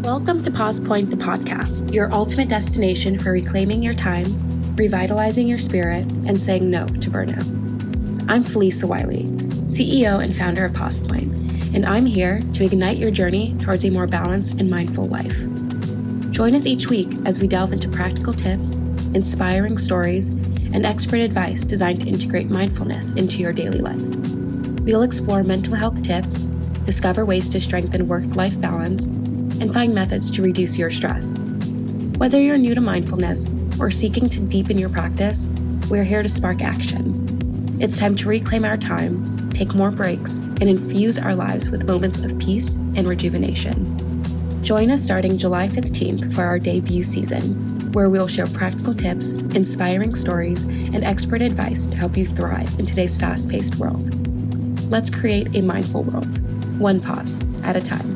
Welcome to Pause Point, the podcast, your ultimate destination for reclaiming your time, revitalizing your spirit, and saying no to burnout. I'm Alicia Sebastien, CEO and founder of Pause Point, and I'm here to ignite your journey towards a more balanced and mindful life. Join us each week as we delve into practical tips, inspiring stories, and expert advice designed to integrate mindfulness into your daily life. We'll explore mental health tips, discover ways to strengthen work-life balance, and find methods to reduce your stress. Whether you're new to mindfulness or seeking to deepen your practice, we're here to spark action. It's time to reclaim our time, take more breaks, and infuse our lives with moments of peace and rejuvenation. Join us starting July 15th for our debut season, where we'll share practical tips, inspiring stories, and expert advice to help you thrive in today's fast-paced world. Let's create a mindful world, one pause at a time.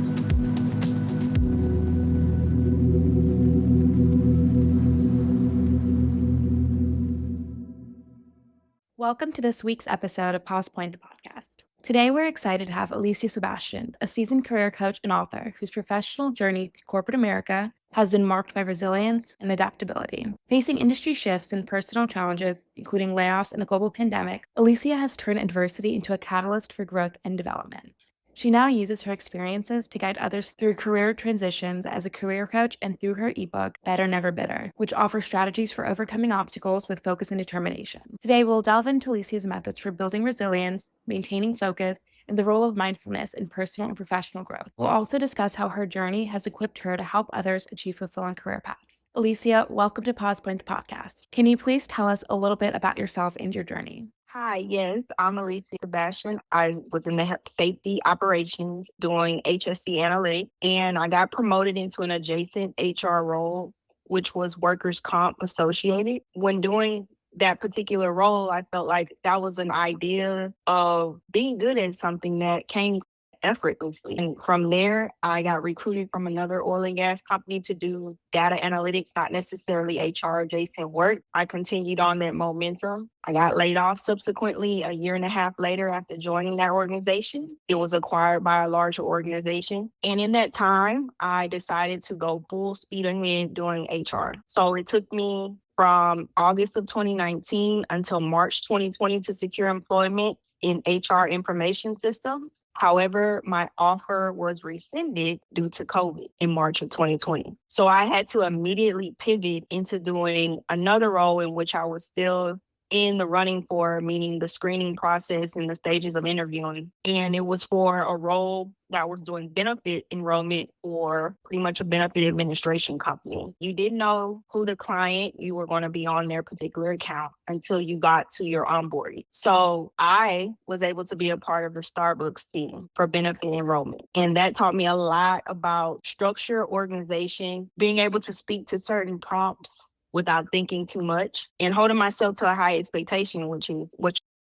Welcome to this week's episode of Pause Point, the podcast. Today, we're excited to have Alicia Sebastien, a seasoned career coach and author whose professional journey through corporate America has been marked by resilience and adaptability. Facing industry shifts and personal challenges, including layoffs and a global pandemic, Alicia has turned adversity into a catalyst for growth and development. She now uses her experiences to guide others through career transitions as a career coach and through her ebook, Better Never Bitter, which offers strategies for overcoming obstacles with focus and determination. Today, we'll delve into Alicia's methods for building resilience, maintaining focus, and the role of mindfulness in personal and professional growth. We'll also discuss how her journey has equipped her to help others achieve fulfilling career paths. Alicia, welcome to Pause Point, the podcast. Can you please tell us a little bit about yourself and your journey? Hi, yes, I'm Alicia Sebastien. I was in the health safety operations doing HSC analytics, and I got promoted into an adjacent HR role, which was workers' comp associated. When doing that particular role, I felt like that was an idea of being good at something that came effortlessly. And from there, I got recruited from another oil and gas company to do data analytics, not necessarily HR adjacent work. I continued on that momentum. I got laid off subsequently a year and a half later after joining that organization. It was acquired by a larger organization. And in that time, I decided to go full speed ahead doing HR. So it took me from August of 2019 until March 2020 to secure employment in HR information systems. However, my offer was rescinded due to COVID in March of 2020. So I had to immediately pivot into doing another role in which I was still in the running for, meaning the screening process and the stages of interviewing. And it was for a role that was doing benefit enrollment for pretty much a benefit administration company. You didn't know who the client you were going to be on their particular account until you got to your onboarding. So I was able to be a part of the Starbucks team for benefit enrollment. And that taught me a lot about structure, organization, being able to speak to certain prompts without thinking too much and holding myself to a high expectation, which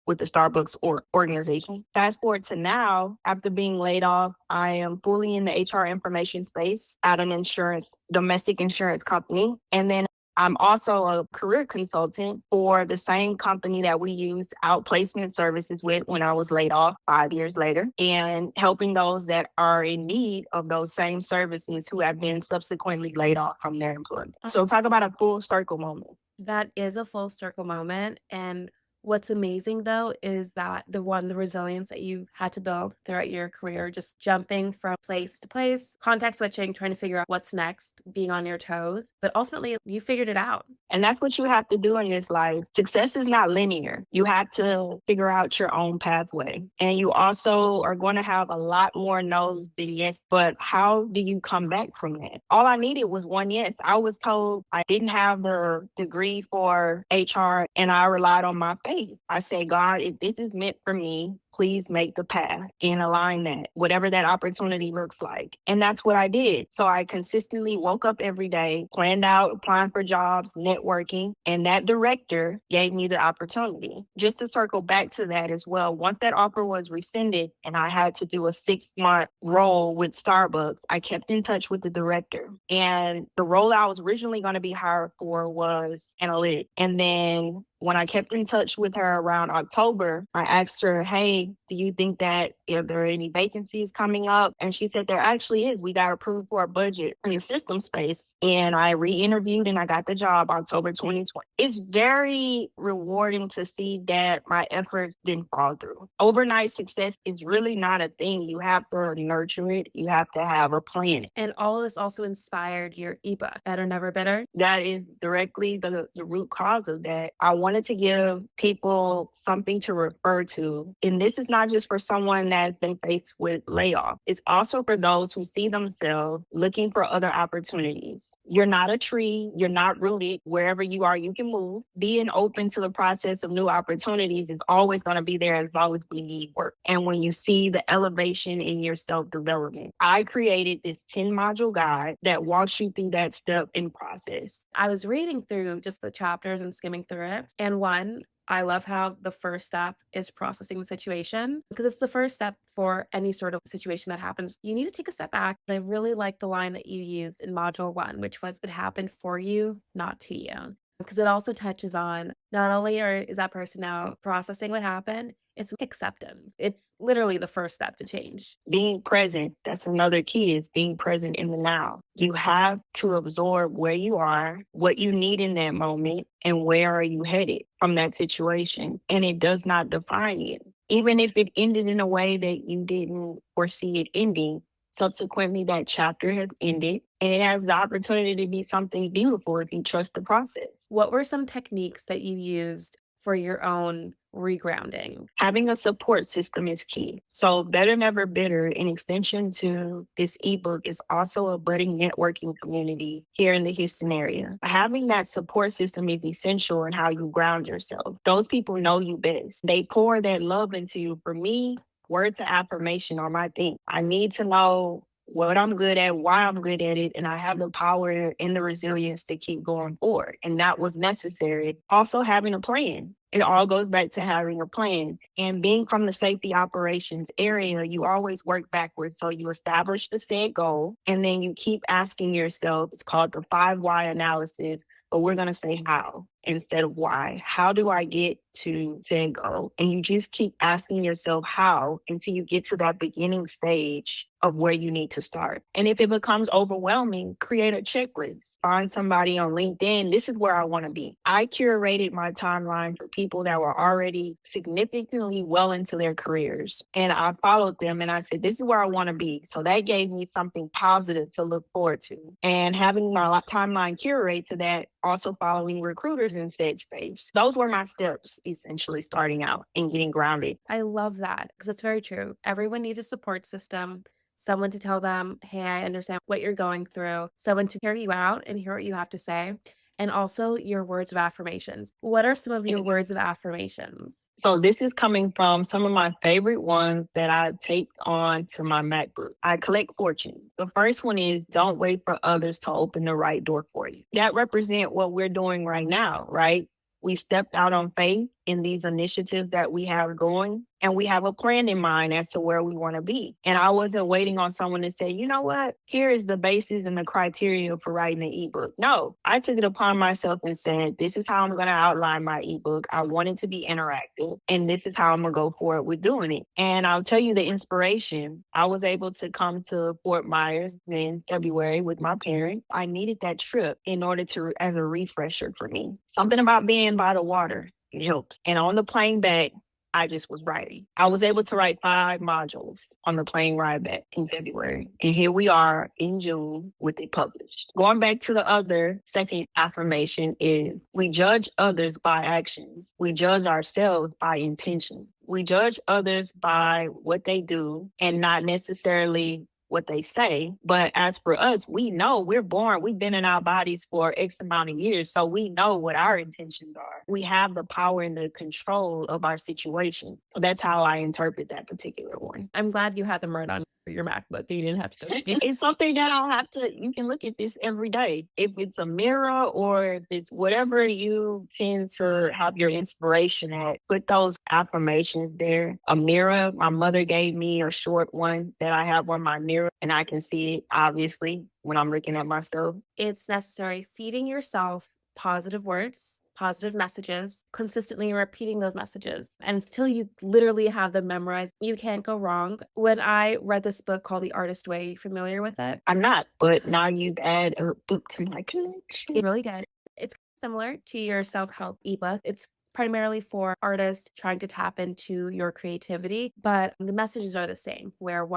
with the Starbucks organization. Fast forward to now, after being laid off, I am fully in the HR information space at an domestic insurance company. And then I'm also a career consultant for the same company that we use outplacement services with when I was laid off 5 years later, and helping those that are in need of those same services who have been subsequently laid off from their employment. So talk about a full circle moment. That is a full circle moment. And what's amazing, though, is that the resilience that you had to build throughout your career, just jumping from place to place, context switching, trying to figure out what's next, being on your toes. But ultimately, you figured it out. And that's what you have to do in this life. Success is not linear. You have to figure out your own pathway. And you also are going to have a lot more no's than yes. But how do you come back from that? All I needed was one yes. I was told I didn't have the degree for HR, and I relied on my faith. I say, God, if this is meant for me, please make the path and align that, whatever that opportunity looks like. And that's what I did. So I consistently woke up every day, planned out applying for jobs, networking, and that director gave me the opportunity. Just to circle back to that as well, once that offer was rescinded and I had to do a 6-month role with Starbucks, I kept in touch with the director. And the role I was originally going to be hired for was analytics. And then when I kept in touch with her around October, I asked her, hey, hey, do you think that if there are any vacancies coming up? And she said, there actually is. We got approved for a budget in the system space. And I re-interviewed and I got the job October 2020. It's very rewarding to see that my efforts didn't fall through. Overnight success is really not a thing. You have to nurture it. You have to have a plan. And all of this also inspired your ebook, Better Never Bitter. That is directly the root cause of that. I wanted to give people something to refer to. And this is not just for someone that's been faced with layoff. It's also for those who see themselves looking for other opportunities. You're not a tree. You're not rooted. Wherever you are, you can move. Being open to the process of new opportunities is always going to be there as long as we need work. And when you see the elevation in your self-development, I created this 10-module guide that walks you through that step in process. I was reading through just the chapters and skimming through it. And one, I love how the first step is processing the situation, because it's the first step for any sort of situation that happens. You need to take a step back. I really like the line that you used in module 1, which was, it happened for you, not to you. Because it also touches on not only is that person now processing what happened, it's acceptance. It's literally the first step to change. Being present, that's another key, is being present in the now. You have to absorb where you are, what you need in that moment, and where are you headed from that situation. And it does not define you. Even if it ended in a way that you didn't foresee it ending, subsequently that chapter has ended and it has the opportunity to be something beautiful if you trust the process. What were some techniques that you used for your own regrounding? Having a support system is key. So Better Never Bitter, in extension to this ebook, is also a budding networking community here in the Houston area. Having that support system is essential in how you ground yourself. Those people know you best. They pour that love into you. For me, words of affirmation are my thing. I need to know what I'm good at, why I'm good at it, and I have the power and the resilience to keep going forward. And that was necessary. Also having a plan. It all goes back to having a plan. And being from the safety operations area, you always work backwards. So you establish the set goal, and then you keep asking yourself, it's called the 5 why analysis, but we're going to say how instead of why. How do I get to said goal? And you just keep asking yourself how until you get to that beginning stage of where you need to start. And if it becomes overwhelming, create a checklist. Find somebody on LinkedIn. This is where I want to be. I curated my timeline for people that were already significantly well into their careers. And I followed them and I said, this is where I want to be. So that gave me something positive to look forward to. And having my timeline curate to that, also following recruiters in said space. Those were my steps, essentially starting out and getting grounded. I love that, because it's very true. Everyone needs a support system, someone to tell them, hey, I understand what you're going through, someone to hear you out and hear what you have to say, and also your words of affirmations. What are some of your words of affirmations? So this is coming from some of my favorite ones that I take on to my MacBook. I collect fortune. The first one is, don't wait for others to open the right door for you. That represents what we're doing right now, right? We stepped out on faith in these initiatives that we have going, and we have a plan in mind as to where we want to be. And I wasn't waiting on someone to say, you know what, here is the basis and the criteria for writing an ebook. No, I took it upon myself and said, this is how I'm going to outline my ebook. I want it to be interactive, and this is how I'm going to go forward with doing it. And I'll tell you the inspiration. I was able to come to Fort Myers in February with my parents. I needed that trip in order to, as a refresher for me. Something about being by the water, it helps. And on the plane back, I just was writing. I was able to write 5 modules on the plane ride back in February. And here we are in June with it published. Going back to the other second affirmation is, we judge others by actions. We judge ourselves by intention. We judge others by what they do and not necessarily what they say. But as for us, we know we're born, we've been in our bodies for X amount of years. So we know what our intentions are. We have the power and the control of our situation. So that's how I interpret that particular one. I'm glad you had them right on your MacBook. You didn't have to go. It's something that I don't have to, you can look at this every day. If it's a mirror or if it's whatever you tend to have your inspiration at, put those affirmations there. A mirror, my mother gave me a short one that I have on my mirror, and I can see it obviously when I'm looking at my stuff. It's necessary feeding yourself positive words positive messages, consistently repeating those messages. And until you literally have them memorized, you can't go wrong. When I read this book called The Artist Way, are you familiar with it? I'm not, but now you've added a book to my collection. It's really good. It's similar to your self-help ebook. It's primarily for artists trying to tap into your creativity, but the messages are the same, where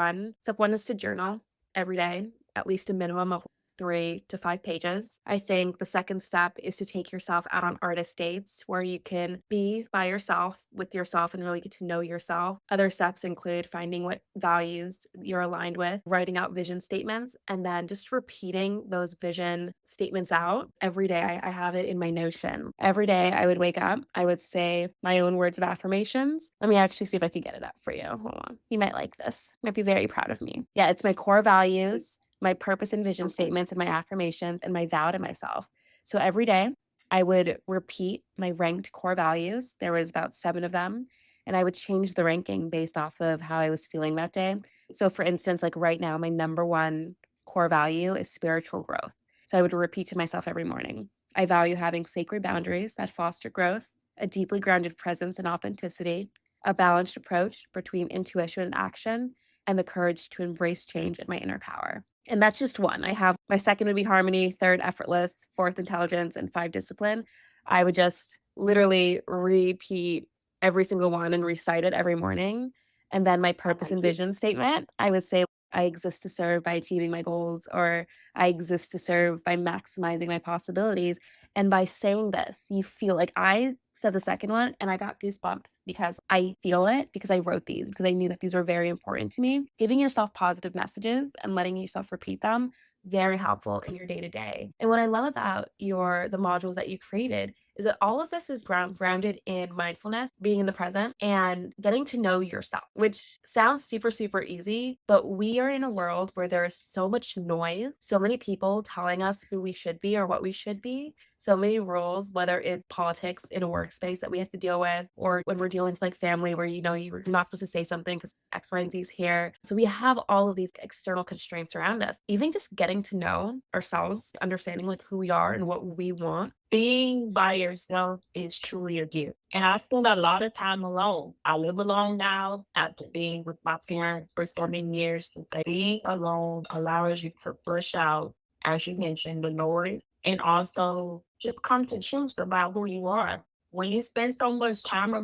step one is to journal every day, at least a minimum of 3 to 5 pages. I think the second step is to take yourself out on artist dates where you can be by yourself with yourself and really get to know yourself. Other steps include finding what values you're aligned with, writing out vision statements, and then just repeating those vision statements out every day. I have it in my Notion. Every day I would wake up, I would say my own words of affirmations. Let me actually see if I could get it up for you. Hold on. You might like this. You might be very proud of me. Yeah, it's my core values, my purpose and vision statements, and my affirmations, and my vow to myself. So every day I would repeat my ranked core values. There was about 7 of them, and I would change the ranking based off of how I was feeling that day. So for instance, like right now, my number one core value is spiritual growth. So I would repeat to myself every morning, I value having sacred boundaries that foster growth, a deeply grounded presence and authenticity, a balanced approach between intuition and action, and the courage to embrace change in my inner power. And that's just one. I have my second would be harmony, third, effortless, fourth, intelligence, and 5, discipline. I would just literally repeat every single one and recite it every morning. And then my purpose and vision statement, I would say, I exist to serve by achieving my goals, or I exist to serve by maximizing my possibilities. And by saying this, you feel like I said the second one and I got goosebumps because I feel it, because I wrote these, because I knew that these were very important to me. Giving yourself positive messages and letting yourself repeat them, very helpful in your day to day. And what I love about the modules that you created is that all of this is grounded in mindfulness, being in the present, and getting to know yourself, which sounds super, super easy. But we are in a world where there is so much noise, so many people telling us who we should be or what we should be, so many rules, whether it's politics in a workspace that we have to deal with, or when we're dealing with like family where you're not supposed to say something because X, Y, and Z is here. So we have all of these external constraints around us. Even just getting to know ourselves, understanding like who we are and what we want. Being by yourself is truly a gift. And I spend a lot of time alone. I live alone now after being with my parents for so many years. To say being alone allows you to push out, as you mentioned, the noise, and also just come to truth about who you are. When you spend so much time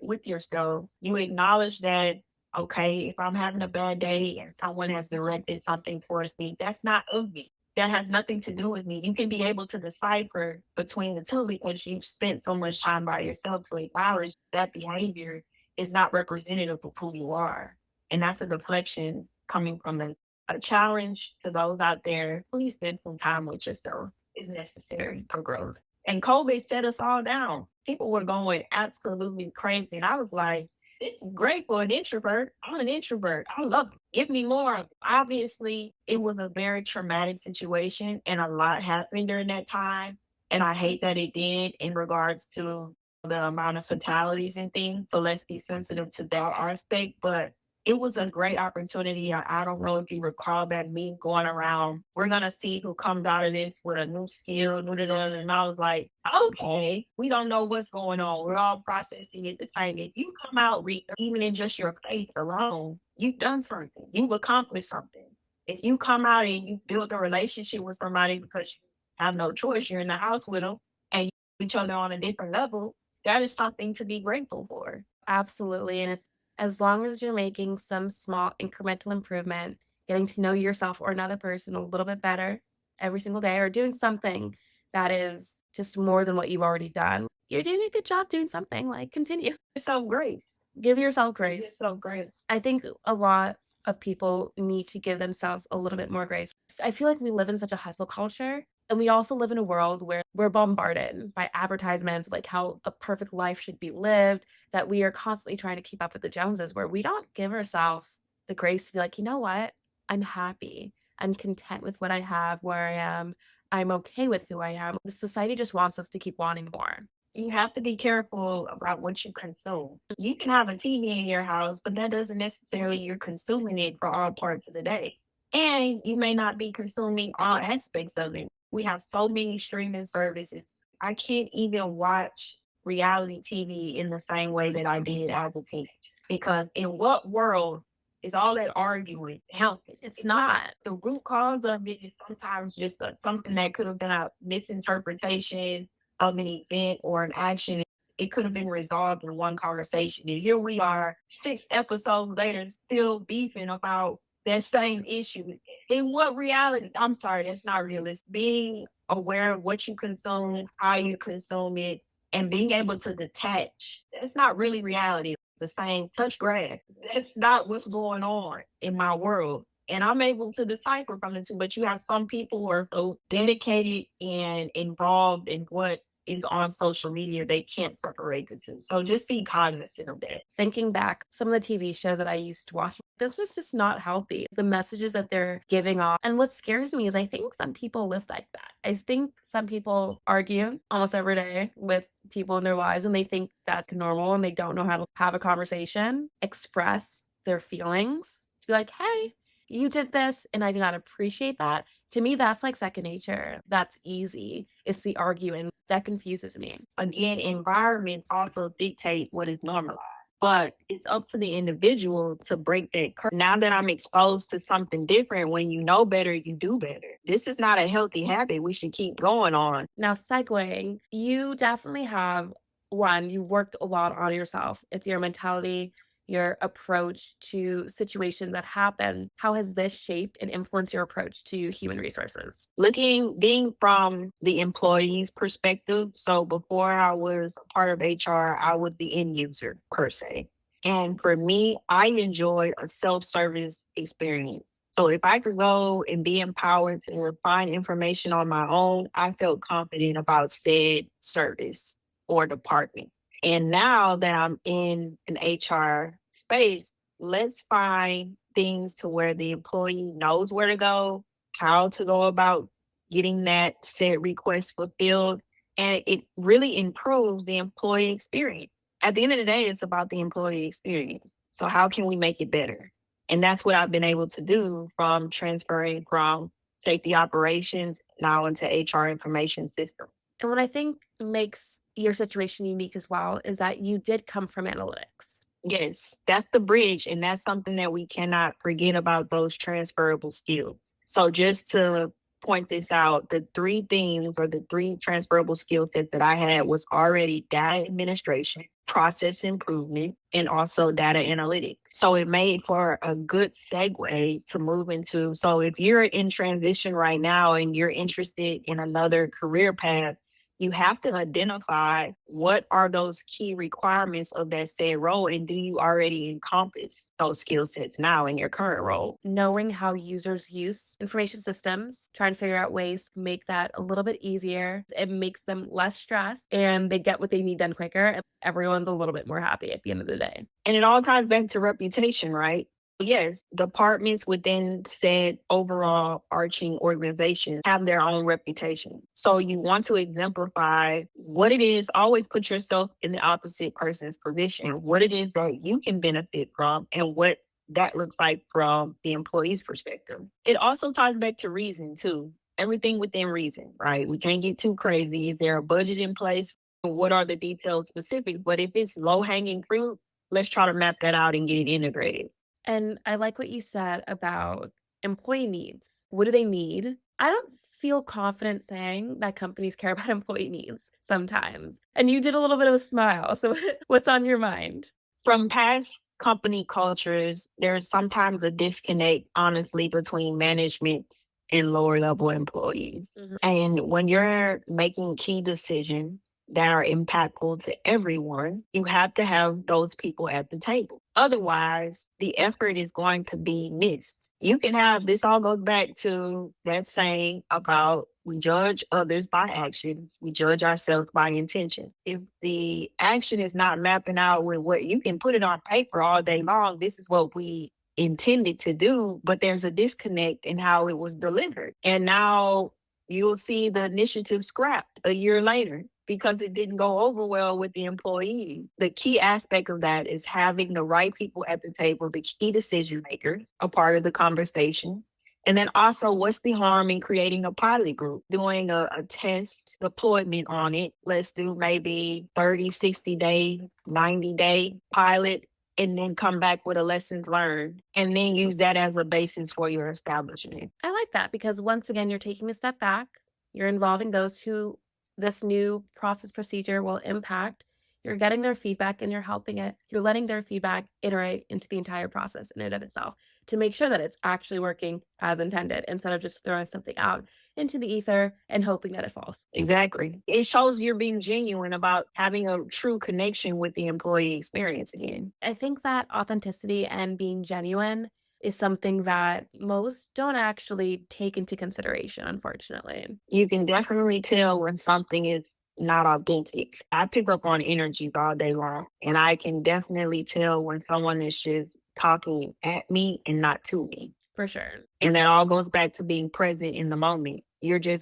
with yourself, you acknowledge that, okay, if I'm having a bad day and someone has directed something towards me, that's not of me. That has nothing to do with me. You can be able to decipher between the two because you've spent so much time by yourself to acknowledge that behavior is not representative of who you are. And that's a deflection coming from a challenge to those out there. Please spend some time with yourself. It's necessary for growth. And COVID set us all down. People were going absolutely crazy. And I was like, this is great for an introvert. I'm an introvert. I love it. Give me more. Obviously, it was a very traumatic situation and a lot happened during that time. And I hate that it did in regards to the amount of fatalities and things. So let's be sensitive to that aspect. But it was a great opportunity. I don't know if you recall that me going around, we're going to see who comes out of this with a new skill, and I was like, okay, we don't know what's going on. We're all processing it the same. If you come out, even in just your faith alone, you've done something. You've accomplished something. If you come out and you build a relationship with somebody because you have no choice, you're in the house with them and you know each other on a different level, that is something to be grateful for. Absolutely. And it's as long as you're making some small incremental improvement, getting to know yourself or another person a little bit better every single day, or doing something that is just more than what you've already done, you're doing a good job doing something. Like, continue. Yourself grace. Give yourself Give grace. yourself grace. I think a lot of people need to give themselves a little bit more grace. I feel like we live in such a hustle culture. And we also live in a world where we're bombarded by advertisements, like how a perfect life should be lived, that we are constantly trying to keep up with the Joneses, where we don't give ourselves the grace to be like, you know what? I'm happy. I'm content with what I have, where I am. I'm okay with who I am. The society just wants us to keep wanting more. You have to be careful about what you consume. You can have a TV in your house, but that doesn't necessarily you're consuming it for all parts of the day. And you may not be consuming all aspects of it. We have so many streaming services. I can't even watch reality TV in the same way that I did as a teen. Because in what world is all that arguing healthy? It's not. The root cause of it is sometimes just something that could have been a misinterpretation of an event or an action. It could have been resolved in one conversation. And here we are, 6 episodes later, still beefing about that same issue. In what reality? I'm sorry, that's not realistic. Being aware of what you consume, how you consume it, and being able to detach. That's not really reality. The same touch grass. That's not what's going on in my world. And I'm able to decipher from the two, but you have some people who are so dedicated and involved in what is on social media, they can't separate the two. So just be cognizant of that. Thinking back, some of the TV shows that I used to watch, this was just not healthy. The messages that they're giving off. And what scares me is I think some people live like that. I think some people argue almost every day with people in their lives and they think that's normal and they don't know how to have a conversation, express their feelings, to be like, hey, you did this and I did not appreciate that. To me, that's like second nature. That's easy. It's the arguing that confuses me. Again, environments also dictate what is normalized, but it's up to the individual to break that curve. Now that I'm exposed to something different, when you know better, you do better. This is not a healthy habit we should keep going on. Now, segueing, you definitely have you worked a lot on yourself. It's your mentality, your approach to situations that happen. How has this shaped and influenced your approach to human resources? Being from the employee's perspective. So before I was a part of HR, I was the end user per se. And for me, I enjoy a self-service experience. So if I could go and be empowered to find information on my own, I felt confident about said service or department. And now that I'm in an HR space, let's find things to where the employee knows where to go, how to go about getting that said request fulfilled. And it really improves the employee experience. At the end of the day, it's about the employee experience. So how can we make it better? And that's what I've been able to do from transferring from safety operations now into HR information system. And what I think makes your situation unique as well is that you did come from analytics. Yes, that's the bridge. And that's something that we cannot forget about, those transferable skills. So just to point this out, the 3 things or the 3 transferable skill sets that I had was already data administration, process improvement, and also data analytics. So it made for a good segue to move into. So if you're in transition right now and you're interested in another career path, you have to identify what are those key requirements of that said role, and do you already encompass those skill sets now in your current role? Knowing how users use information systems, trying to figure out ways to make that a little bit easier. It makes them less stressed and they get what they need done quicker. And everyone's a little bit more happy at the end of the day. And it all ties back to reputation, right? Yes, departments within said overall arching organization have their own reputation. So you want to exemplify what it is, always put yourself in the opposite person's position, what it is that you can benefit from and what that looks like from the employee's perspective. It also ties back to reason too. Everything within reason, right? We can't get too crazy. Is there a budget in place? What are the detailed specifics? But if it's low hanging fruit, let's try to map that out and get it integrated. And I like what you said about employee needs. What do they need? I don't feel confident saying that companies care about employee needs sometimes. And you did a little bit of a smile. So what's on your mind? From past company cultures, there's sometimes a disconnect, honestly, between management and lower level employees. Mhm. And when you're making key decisions that are impactful to everyone, you have to have those people at the table. Otherwise, the effort is going to be missed. You can have this, all goes back to that saying about we judge others by actions, we judge ourselves by intention. If the action is not mapping out with what you can put it on paper all day long, this is what we intended to do, but there's a disconnect in how it was delivered. And now you'll see the initiative scrapped a year later because it didn't go over well with the employees. The key aspect of that is having the right people at the table, the key decision makers, a part of the conversation, And then also, what's the harm in creating a pilot group, doing a test deployment on it? Let's do maybe 30, 60-day, 90-day pilot, and then come back with a lessons learned, and then use that as a basis for your establishment. I like that because once again, you're taking a step back, you're involving those who this new process procedure will impact. You're getting their feedback and you're letting their feedback iterate into the entire process in and of itself to make sure that it's actually working as intended instead of just throwing something out into the ether and hoping that it falls. Exactly. It shows you're being genuine about having a true connection with the employee experience again. I think that authenticity and being genuine is something that most don't actually take into consideration, unfortunately. You can definitely tell when something is not authentic. I pick up on energies all day long, and I can definitely tell when someone is just talking at me and not to me. For sure. And that all goes back to being present in the moment.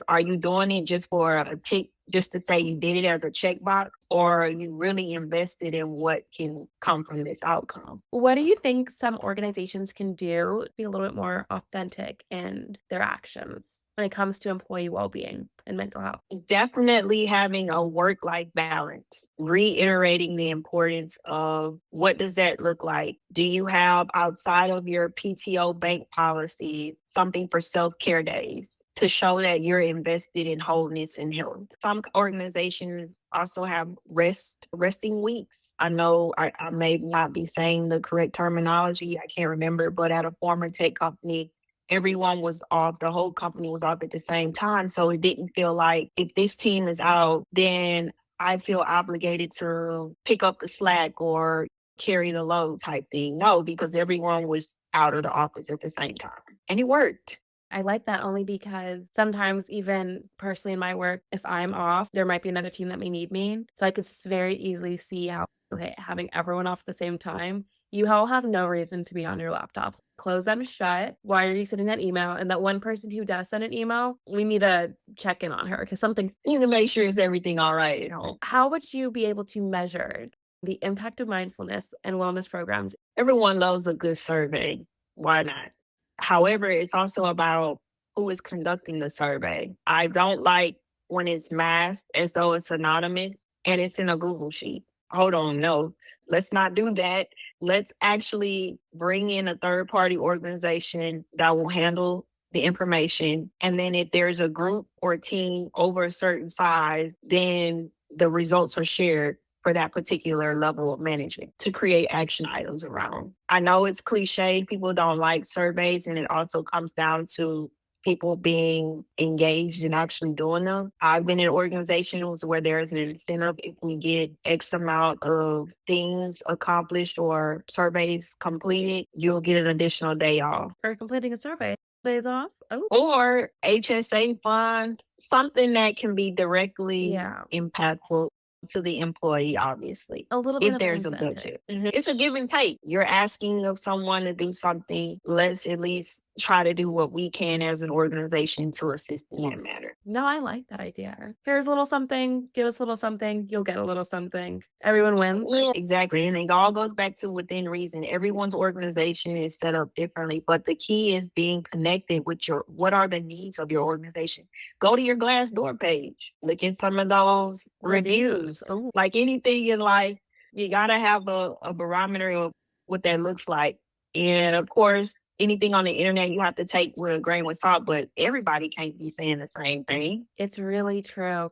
Are you doing it just for a tick, just to say you did it as a checkbox, or are you really invested in what can come from this outcome? What do you think some organizations can do to be a little bit more authentic in their actions when it comes to employee well-being and mental health? Definitely having a work-life balance, reiterating the importance of what does that look like? Do you have, outside of your PTO bank policies, something for self-care days to show that you're invested in wholeness and health? Some organizations also have resting weeks. I know I may not be saying the correct terminology. I can't remember, but at a former tech company, everyone was off, the whole company was off at the same time. So it didn't feel like if this team is out, then I feel obligated to pick up the slack or carry the load type thing. No, because everyone was out of the office at the same time. And it worked. I like that only because sometimes, even personally in my work, if I'm off, there might be another team that may need me. So I could very easily see how, okay, having everyone off at the same time, you all have no reason to be on your laptops. Close them shut. Why are you sending that email? And that one person who does send an email, we need to check in on her because something's. You need to make sure it's everything all right at home. How would you be able to measure the impact of mindfulness and wellness programs? Everyone loves a good survey. Why not? However, it's also about who is conducting the survey. I don't like when it's masked as though it's anonymous and it's in a Google sheet. Hold on, no, let's not do that. Let's actually bring in a third party organization that will handle the information. And then if there's a group or a team over a certain size, then the results are shared for that particular level of management to create action items around. I know it's cliche, people don't like surveys, and it also comes down to people being engaged in actually doing them. I've been in organizations where there's an incentive if we get X amount of things accomplished or surveys completed, you'll get an additional day off. For completing a survey, days off? Oh. Or HSA funds, something that can be directly impactful to the employee, obviously. A little bit If of there's a incentive. budget. It's a give and take. You're asking of someone to do something. Let's at least try to do what we can as an organization to assist in that matter. No, I like that idea. Here's a little something, give us a little something, you'll get a little something. Everyone wins. Yeah, exactly. And it all goes back to within reason. Everyone's organization is set up differently, but the key is being connected with what are the needs of your organization. Go to your Glassdoor page. Look at some of those reviews. Oh. Like anything in life, you got to have a barometer of what that looks like. And of course, anything on the internet you have to take with a grain of salt, but everybody can't be saying the same thing. It's really true.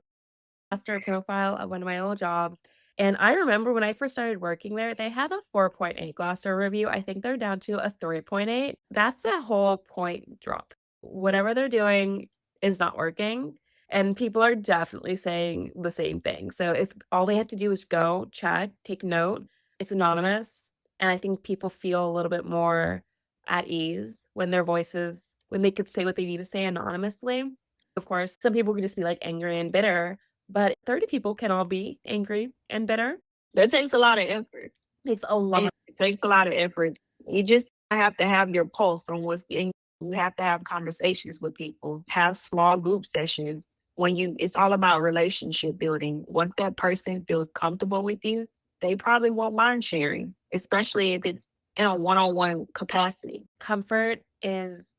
Glassdoor profile of one of my old jobs. And I remember when I first started working there, they had a 4.8 Glassdoor review. I think they're down to a 3.8. That's a whole point drop. Whatever they're doing is not working. And people are definitely saying the same thing. So if all they have to do is go, check, take note, it's anonymous. And I think people feel a little bit more at ease when when they could say what they need to say anonymously. Of course, some people could just be like angry and bitter, but 30 people can all be angry and bitter. That takes a lot of effort. Takes a lot. It takes a lot of effort. You just have to have your pulse on what's being. You have to have conversations with people, have small group sessions. It's all about relationship building. Once that person feels comfortable with you, they probably won't mind sharing, especially if it's in a one-on-one capacity. Comfort is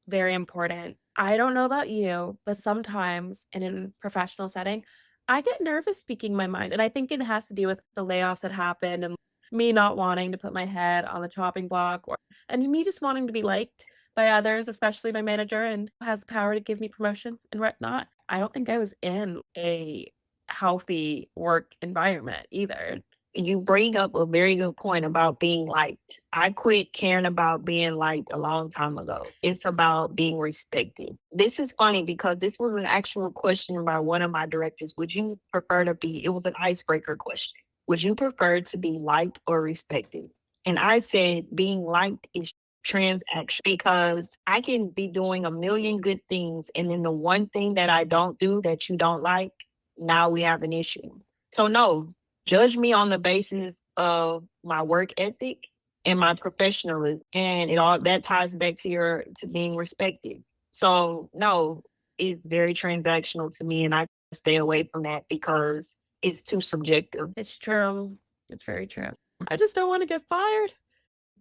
Very important. I don't know about you, but sometimes in a professional setting, I get nervous speaking my mind. And I think it has to do with the layoffs that happened and me not wanting to put my head on the chopping block and me just wanting to be liked by others, especially my manager and who has the power to give me promotions and whatnot. I don't think I was in a healthy work environment either. You bring up a very good point about being liked. I quit caring about being liked a long time ago. It's about being respected. This is funny because this was an actual question by one of my directors. Would you prefer to be, it was an icebreaker question. Would you prefer to be liked or respected? And I said, being liked is transaction because I can be doing a million good things. And then the one thing that I don't do that you don't like, now we have an issue. So, no, judge me on the basis of my work ethic and my professionalism. And it all that ties back to being respected. So no, it's very transactional to me and I stay away from that because it's too subjective. It's true. It's very true. I just don't want to get fired.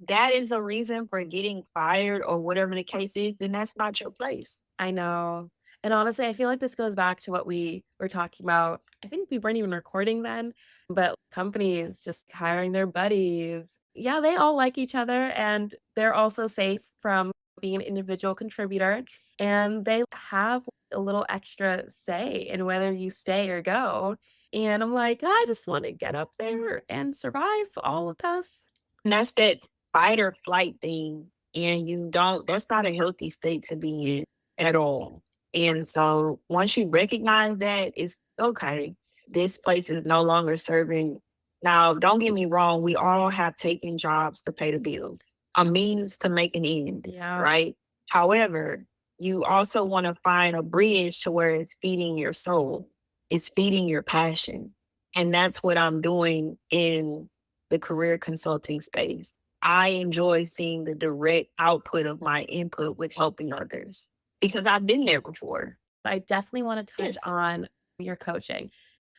That is a reason for getting fired or whatever the case is, then that's not your place. I know. And honestly, I feel like this goes back to what we were talking about. I think we weren't even recording then, but companies just hiring their buddies. Yeah, they all like each other and they're also safe from being an individual contributor. And they have a little extra say in whether you stay or go. And I'm like, I just want to get up there and survive all of this. And that's that fight or flight thing. And that's not a healthy state to be in at all. And so once you recognize that, it's okay. This place is no longer serving. Now, don't get me wrong, we all have taken jobs to pay the bills, a means to make an end, Yeah. right? However, you also want to find a bridge to where it's feeding your soul, it's feeding your passion. And that's what I'm doing in the career consulting space. I enjoy seeing the direct output of my input with helping others because I've been there before. I definitely want to touch Yes. on your coaching.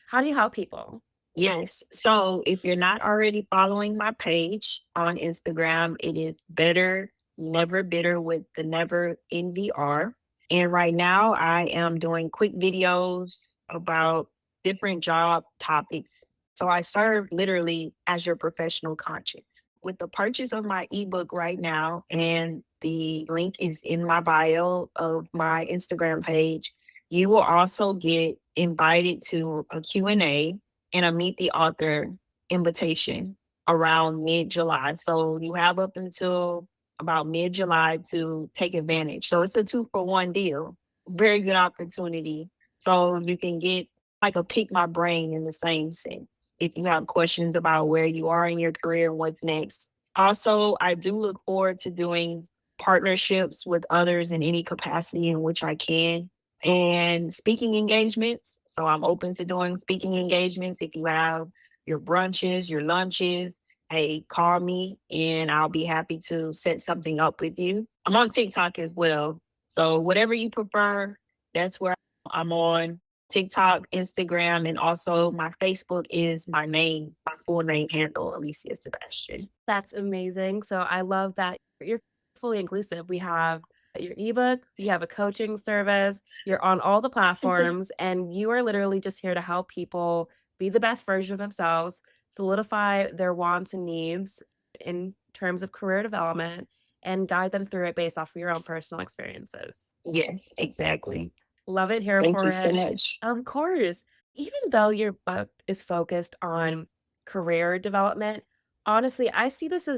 How do you help people? Yes. So if you're not already following my page on Instagram, it is Better Never Bitter with the Never NVR. And right now I am doing quick videos about different job topics. So I serve literally as your professional conscience. With the purchase of my ebook right now, and the link is in my bio of my Instagram page, you will also get invited to a Q&A and a meet the author invitation around mid-July. So you have up until about mid-July to take advantage. So it's a 2-for-1 deal. Very good opportunity. So you can get like a pick my brain in the same sense. If you have questions about where you are in your career and what's next. Also, I do look forward to doing partnerships with others in any capacity in which I can and speaking engagements. So I'm open to doing speaking engagements. If you have your brunches, your lunches, hey, call me and I'll be happy to set something up with you. I'm on TikTok as well. So whatever you prefer, that's where I'm on. TikTok, Instagram, and also my Facebook is my name, my full name handle, Alicia Sebastien. That's amazing. So I love that you're fully inclusive. We have your ebook, you have a coaching service, you're on all the platforms, and you are literally just here to help people be the best version of themselves, solidify their wants and needs in terms of career development, and guide them through it based off of your own personal experiences. Yes, exactly. Love it, here Thank for you it. so much. Of course. Even though your book is focused on career development, honestly, I see this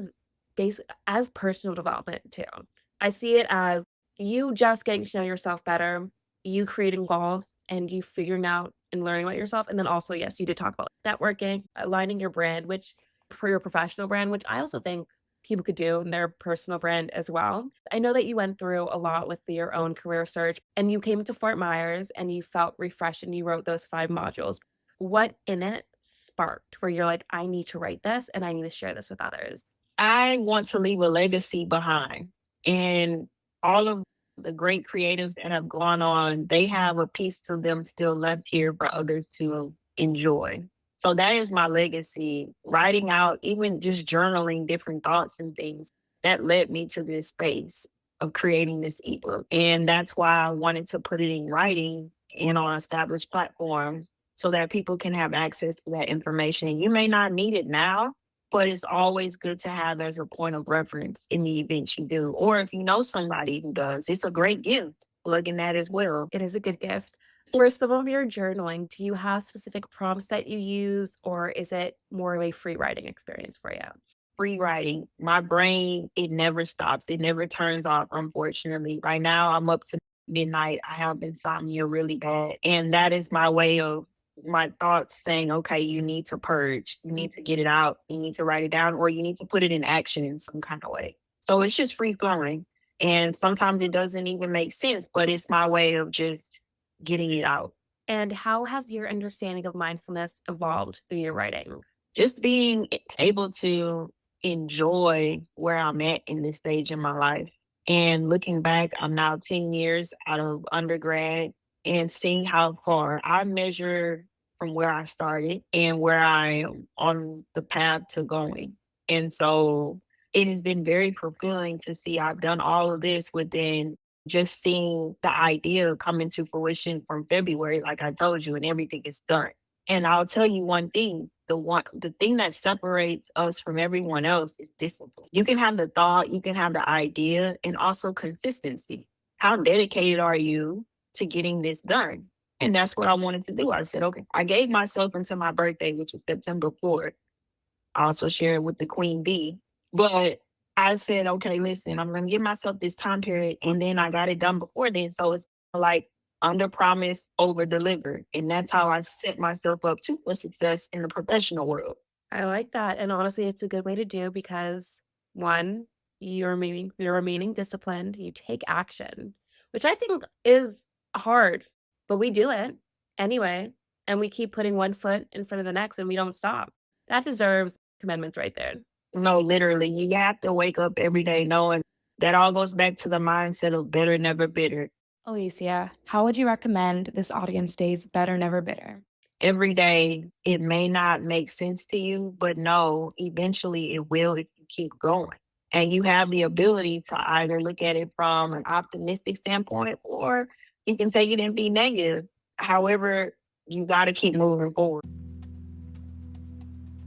as personal development too. I see it as you just getting to know yourself better, you creating goals, and you figuring out and learning about yourself. And then also, yes, you did talk about networking, aligning your brand, which for your professional brand, which I also think people could do in their personal brand as well. I know that you went through a lot with your own career search and you came to Fort Myers and you felt refreshed and you wrote those 5 modules. What in it sparked where you're like, I need to write this and I need to share this with others? I want to leave a legacy behind. And all of the great creatives that have gone on, they have a piece of them still left here for others to enjoy. So that is my legacy. Writing out, even just journaling different thoughts and things that led me to this space. of creating this ebook. And that's why I wanted to put it in writing and on established platforms so that people can have access to that information. And you may not need it now, but it's always good to have as a point of reference in the event you do. Or if you know somebody who does, it's a great gift. Plug in that as well. It is a good gift. For some of your journaling, do you have specific prompts that you use, or is it more of a free writing experience for you? Free writing. My brain, it never stops. It never turns off, unfortunately. Right now, I'm up to midnight. I have insomnia really bad. And that is my way of my thoughts saying, okay, you need to purge. You need to get it out. You need to write it down, or you need to put it in action in some kind of way. So it's just free flowing. And sometimes it doesn't even make sense, but it's my way of just getting it out. And how has your understanding of mindfulness evolved through your writing? Just being able to enjoy where I'm at in this stage in my life. And looking back, I'm now 10 years out of undergrad and seeing how far I measure from where I started and where I am on the path to going. And so it has been very fulfilling to see I've done all of this within just seeing the idea come into fruition from February, like I told you, and everything is done. And I'll tell you one thing, the thing that separates us from everyone else is discipline. You can have the thought, you can have the idea, and also consistency. How dedicated are you to getting this done? And that's what I wanted to do. I said, okay, I gave myself until my birthday, which was September 4th. I also shared it with the Queen Bee. But I said, okay, listen, I'm going to give myself this time period. And then I got it done before then. So it's like under promise, over deliver. And that's how I set myself up too for success in the professional world. I like that. And honestly, it's a good way to do because one, you're remaining disciplined, you take action, which I think is hard, but we do it anyway. And we keep putting one foot in front of the next and we don't stop. That deserves commandments right there. No, literally, you have to wake up every day knowing that all goes back to the mindset of better, never bitter. Alicia, how would you recommend this audience stays better, never bitter? Every day, it may not make sense to you, but no, eventually it will if you keep going. And you have the ability to either look at it from an optimistic standpoint or you can take it and be negative. However, you got to keep moving forward.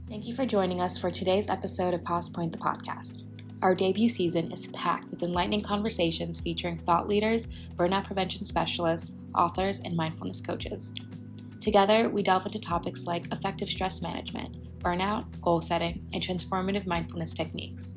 Thank you for joining us for today's episode of Pause Point, the podcast. Our debut season is packed with enlightening conversations featuring thought leaders, burnout prevention specialists, authors, and mindfulness coaches. Together, we delve into topics like effective stress management, burnout, goal setting, and transformative mindfulness techniques.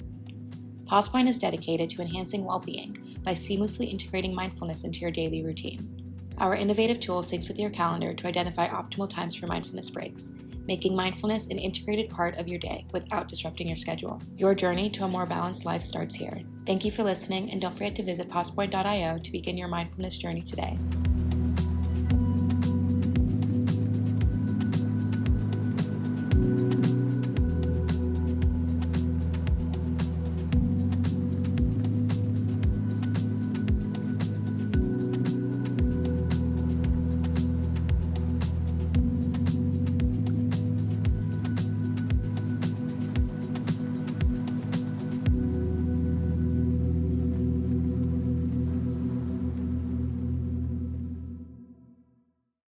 Pause Point is dedicated to enhancing well-being by seamlessly integrating mindfulness into your daily routine. Our innovative tool syncs with your calendar to identify optimal times for mindfulness breaks, making mindfulness an integrated part of your day without disrupting your schedule. Your journey to a more balanced life starts here. Thank you for listening, and don't forget to visit pausepoint.io to begin your mindfulness journey today.